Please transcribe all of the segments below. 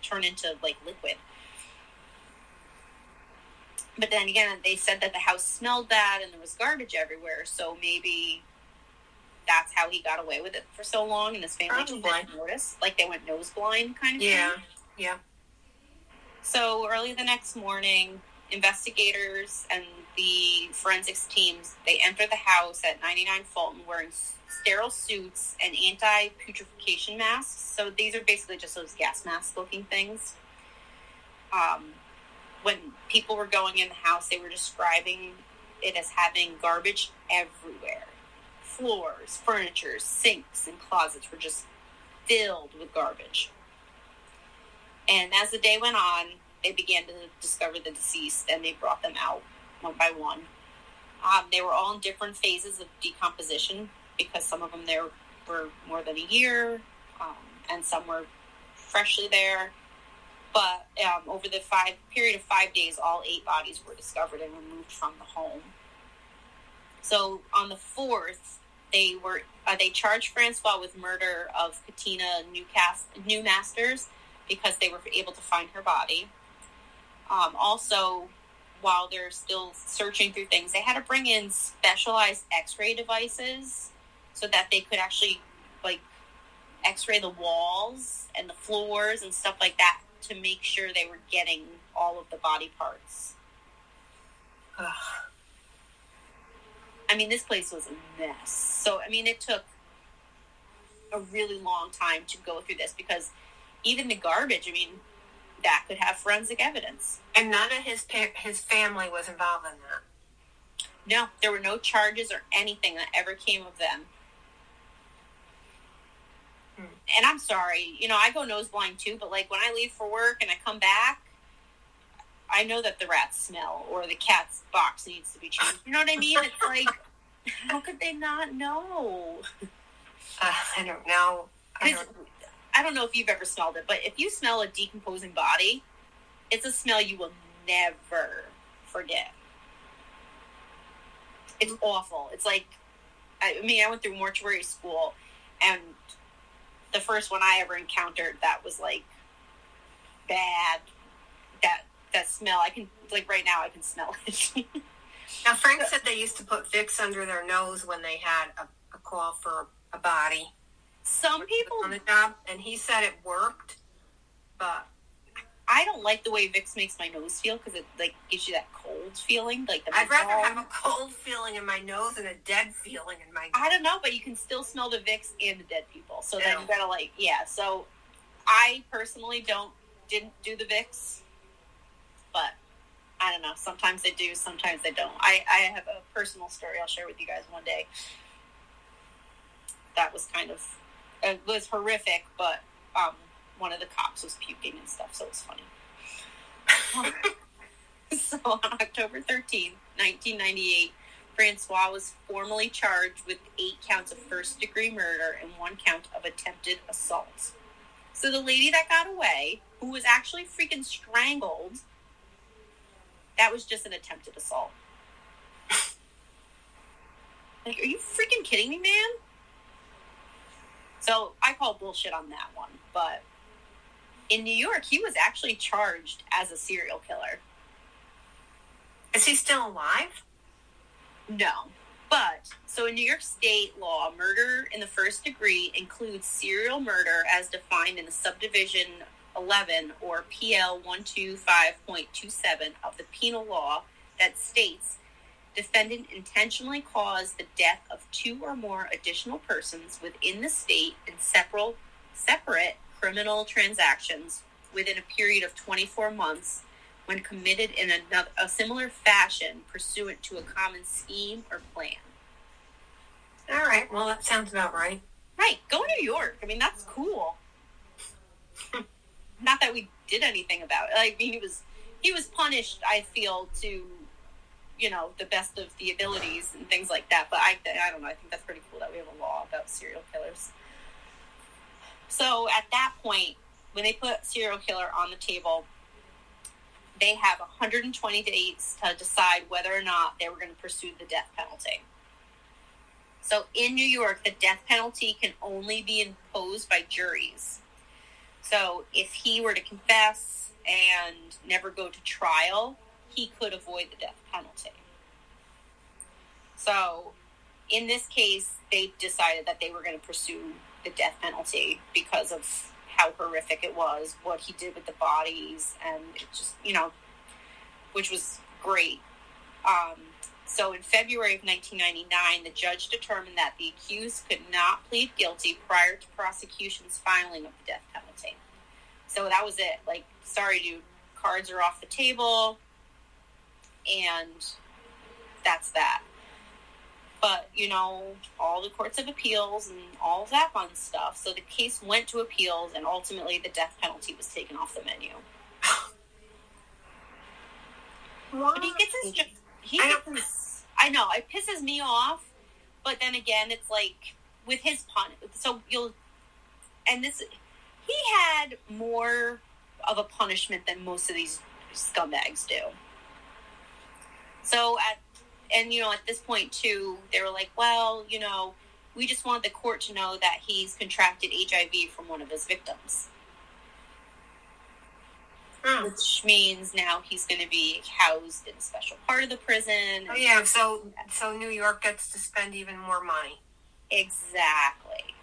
turn into, like, liquid. But then again, they said that the house smelled bad and there was garbage everywhere, so maybe that's how he got away with it for so long, and his family just didn't notice. Like, they went nose blind kind of thing. Yeah. So early the next morning, investigators and the forensics teams, they enter the house at 99 Fulton wearing sterile suits and anti-putrefaction masks. So these are basically just those gas mask looking things. When people were going in the house, they were describing it as having garbage everywhere. Floors, furniture, sinks, and closets were just filled with garbage. And as the day went on, they began to discover the deceased, and they brought them out one by one. They were all in different phases of decomposition, because some of them there were more than a year, and some were freshly there. But over the period of 5 days, all 8 bodies were discovered and removed from the home. So on the 4th, they charged Francois with murder of Katina Newmasters because they were able to find her body. Also, while they're still searching through things, they had to bring in specialized X-ray devices so that they could actually, like, X-ray the walls and the floors and stuff like that to make sure they were getting all of the body parts. Ugh. I mean, this place was a mess. So, I mean, it took a really long time to go through this, because even the garbage, I mean, that could have forensic evidence. And none of his family was involved in that? No, there were no charges or anything that ever came of them. And I'm sorry, you know, I go nose blind too, but, like, when I leave for work and I come back, I know that the rats smell, or the cat's box needs to be changed. You know what I mean? It's like, how could they not know? I don't know. I don't know if you've ever smelled it, but if you smell a decomposing body, it's a smell you will never forget. It's awful. It's like, I went through mortuary school, and the first one I ever encountered that was, like, bad. That smell, I can, like, right now I can smell it. Now, Frank said they used to put Vicks under their nose when they had a call for a body. Some people on the job, and he said it worked, but I don't like the way Vicks makes my nose feel, because it, like, gives you that cold feeling. Like, I'd rather have a cold feeling in my nose than a dead feeling in my nose. I don't know, but you can still smell the Vicks and the dead people. So then you gotta, like, yeah. So I personally didn't do the Vicks, but I don't know. Sometimes they do, sometimes they don't. I have a personal story I'll share with you guys one day. That was kind of, it was horrific, but one of the cops was puking and stuff, so it was funny. So on October 13th, 1998, Francois was formally charged with 8 counts of first-degree murder and 1 count of attempted assault. So the lady that got away, who was actually freaking strangled, that was just an attempted assault. Like, are you freaking kidding me, man? So I call bullshit on that one. But in New York, he was actually charged as a serial killer. Is he still alive? No. But, so in New York state law, murder in the first degree includes serial murder as defined in the subdivision 11 or PL 125.27 of the penal law that states defendant intentionally caused the death of 2 or more additional persons within the state in separate criminal transactions within a period of 24 months when committed in a similar fashion pursuant to a common scheme or plan. All right. Well, that sounds about right. Right. Go to New York. I mean, that's cool. Not that we did anything about it. I mean, he was punished, I feel, to, you know, the best of the abilities and things like that. But I don't know. I think that's pretty cool that we have a law about serial killers. So at that point, when they put serial killer on the table, they have 120 days to decide whether or not they were going to pursue the death penalty. So in New York, the death penalty can only be imposed by juries. So if he were to confess and never go to trial, he could avoid the death penalty. So in this case, they decided that they were going to pursue the death penalty because of how horrific it was, what he did with the bodies, and it just, which was great. So in February of 1999, the judge determined that the accused could not plead guilty prior to prosecution's filing of the death penalty. So that was it. Like, sorry, dude, cards are off the table, and that's that. But, all the courts of appeals and all of that fun stuff. So the case went to appeals, and ultimately the death penalty was taken off the menu. But he gets his... I know, it pisses me off, but then again, it's like, with his he had more of a punishment than most of these scumbags do. So at this point too, they were like, well, we just want the court to know that he's contracted HIV from one of his victims. Which means now he's going to be housed in a special part of the prison. Oh, yeah, so New York gets to spend even more money. Exactly.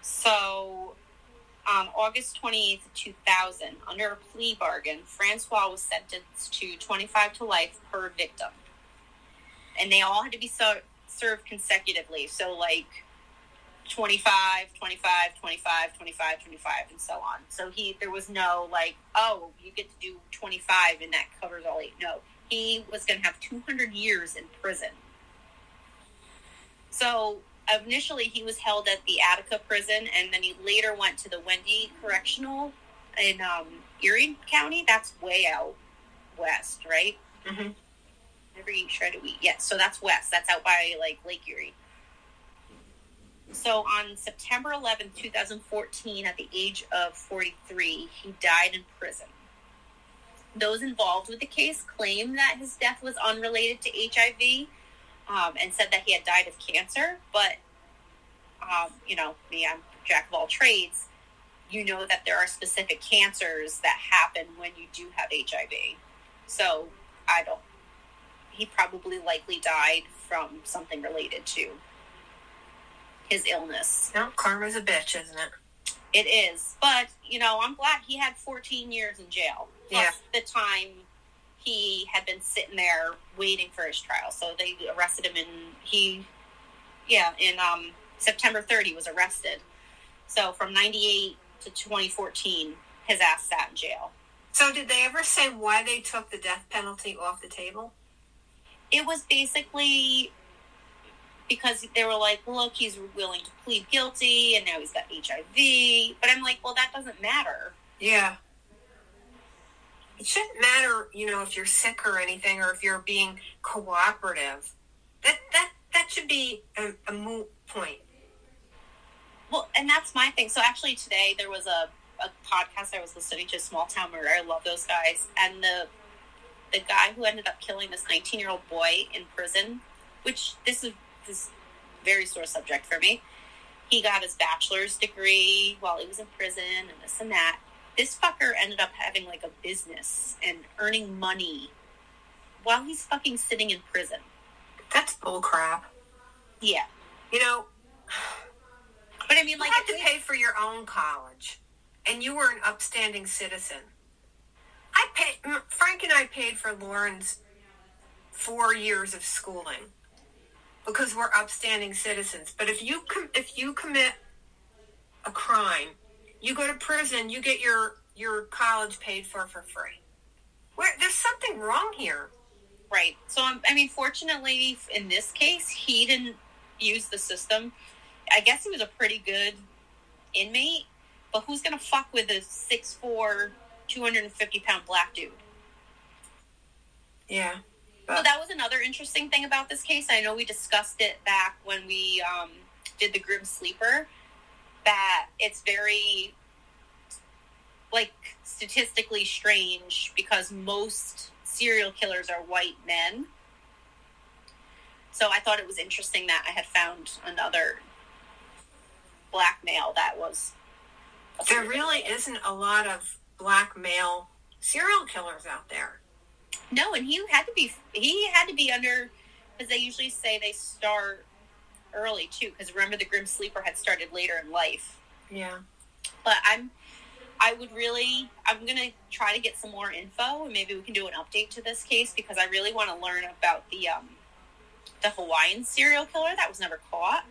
So, August 28th, 2000, under a plea bargain, Francois was sentenced to 25 to life per victim. And they all had to be served consecutively. So, 25, 25, 25, 25, 25, and so on. So there was no, you get to do 25 and that covers all 8. No, he was going to have 200 years in prison. So initially he was held at the Attica prison, and then he later went to the Wendy Correctional in Erie County. That's way out west, right? Mm-hmm. Never eat shredded wheat. Yes, so that's west. That's out by, Lake Erie. So on September 11th, 2014, at the age of 43, he died in prison. Those involved with the case claimed that his death was unrelated to HIV, and said that he had died of cancer. But, me, I'm jack of all trades. That there are specific cancers that happen when you do have HIV. So he probably likely died from something related to his illness. No, karma's a bitch, isn't it? It is. But, I'm glad he had 14 years in jail. Plus the time he had been sitting there waiting for his trial. So they arrested him in September 3rd, he was arrested. So from 98 to 2014, his ass sat in jail. So did they ever say why they took the death penalty off the table? It was basically because they were like, look, he's willing to plead guilty, and now he's got HIV. But I'm like, well, that doesn't matter. Yeah. It shouldn't matter, if you're sick or anything, or if you're being cooperative. That should be a moot point. Well, and that's my thing. So actually today there was a podcast I was listening to, Small Town Murder. I love those guys. And the guy who ended up killing this 19-year-old boy in prison, which this is very sore subject for me. He got his bachelor's degree while he was in prison and this and that. This fucker ended up having a business and earning money while he's fucking sitting in prison. That's bullcrap. Yeah. But I mean, you had to pay for your own college, and you were an upstanding citizen. Frank and I paid for Lauren's 4 years of schooling because we're upstanding citizens. But if you commit a crime, you go to prison, you get your college paid for free. There's something wrong here. Right. So, fortunately, in this case, he didn't use the system. I guess he was a pretty good inmate, but who's going to fuck with a 6'4", 250-pound black dude? Yeah. So that was another interesting thing about this case. I know we discussed it back when we did the Grim Sleeper, that it's very, statistically strange because most serial killers are white men. So I thought it was interesting that I had found another black male that was There really isn't a lot of black male serial killers out there. No, and he had to be under, because they usually say they start early too, because remember the Grim Sleeper had started later in life. Yeah. But I'm going to try to get some more info, and maybe we can do an update to this case, because I really want to learn about the Hawaiian serial killer that was never caught.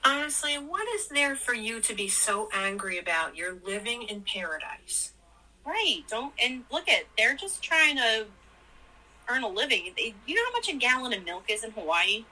Honestly, what is there for you to be so angry about? You're living in paradise. Right. And look they're just trying to earn a living. You know how much a gallon of milk is in Hawaii?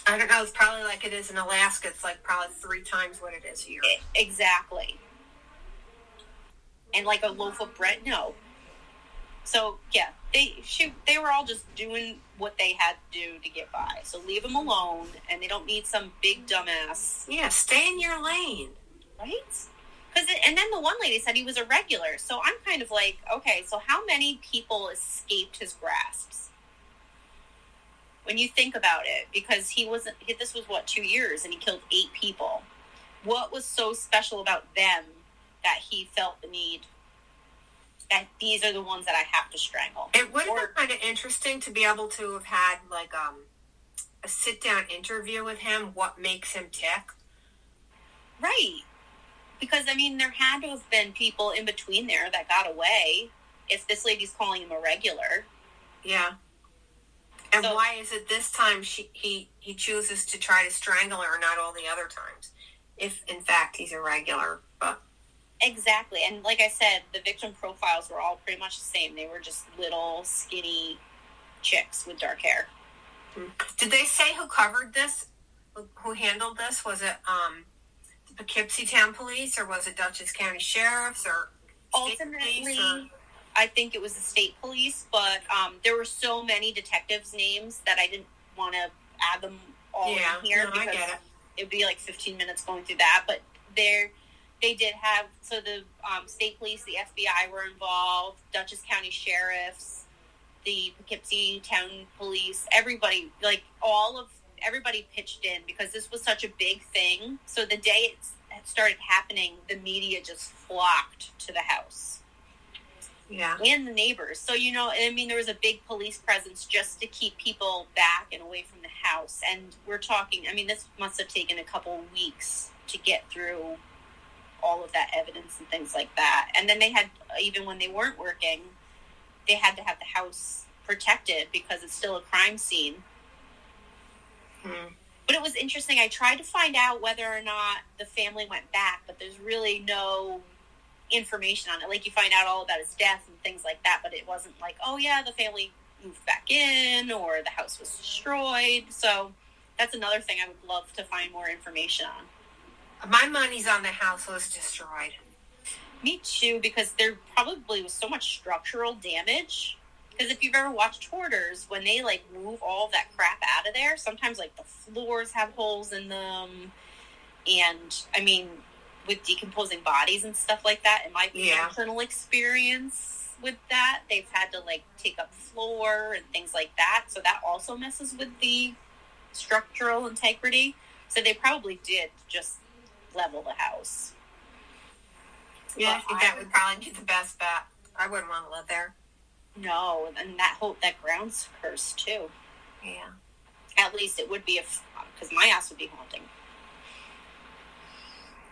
I don't know. It's probably like it is in Alaska. It's like probably 3 times what it is here. Exactly. And like a loaf of bread? No. So, yeah, they were all just doing what they had to do to get by. So leave them alone, and they don't need some big dumbass. Yeah, stay in your lane. Right? And then the one lady said he was a regular. So I'm kind of like, okay, so how many people escaped his grasps? When you think about it, because this was 2 years, and he killed 8 people. What was so special about them that he felt the need that these are the ones that I have to strangle? It would have been kind of interesting to be able to have had like a sit-down interview with him. What makes him tick? Right. Because, I mean, there had to have been people in between there that got away, if this lady's calling him a regular. Yeah. And so, why is it this time he chooses to try to strangle her and not all the other times? If, in fact, he's a regular. But exactly. And like I said, the victim profiles were all pretty much the same. They were just little, skinny chicks with dark hair. Did they say who covered this? Who handled this? Was it the Poughkeepsie Town Police, or was it Dutchess County Sheriffs, or ultimately police, or? I think it was the state police, but there were so many detectives' names that I didn't want to add them all in here, because I get it. It'd be like 15 minutes going through that. But they did have, so the state police, the FBI were involved, Dutchess County Sheriffs, the Poughkeepsie Town Police, everybody, everybody pitched in, because this was such a big thing. So the day it started happening, the media just flocked to the house. Yeah. And the neighbors. So, there was a big police presence just to keep people back and away from the house. And we're talking, this must have taken a couple of weeks to get through all of that evidence and things like that. And then they had, even when they weren't working, they had to have the house protected because it's still a crime scene. But it was interesting. I tried to find out whether or not the family went back, but there's really no information on it. Like, you find out all about his death and things like that, but it wasn't like, oh yeah, the family moved back in, or the house was destroyed. So that's another thing I would love to find more information on. My money's on the house was destroyed. Me too, because there probably was so much structural damage. Because if you've ever watched Hoarders, when they move all that crap out of there, sometimes the floors have holes in them, and with decomposing bodies and stuff like that, in my personal experience with that, they've had to take up floor and things like that. So that also messes with the structural integrity. So they probably did just level the house. Yeah, I think that would probably be the best bet. I wouldn't want to live there. No, and that ground's cursed too. Yeah. At least it would be because my house would be haunting.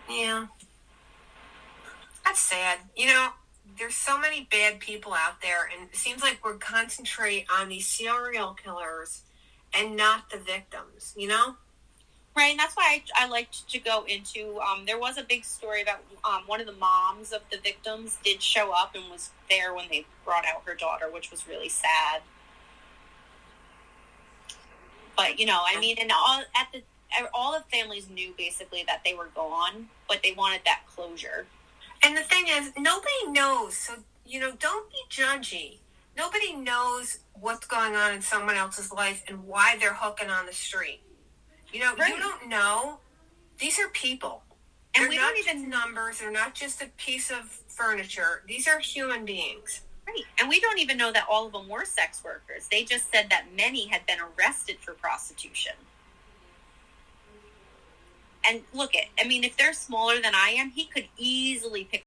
Yeah. That's sad. There's so many bad people out there, and it seems like we're concentrating on these serial killers and not the victims, Right, and that's why I liked to go into, there was a big story about one of the moms of the victims did show up and was there when they brought out her daughter, which was really sad. But, and all the families knew basically that they were gone, but they wanted that closure. And the thing is, nobody knows, so, don't be judgy. Nobody knows what's going on in someone else's life and why they're hooking on the street. Right. You don't know. These are people. And they're not even numbers. They're not just a piece of furniture. These are human beings. Right. And we don't even know that all of them were sex workers. They just said that many had been arrested for prostitution. And look at, I mean, if they're smaller than I am, he could easily pick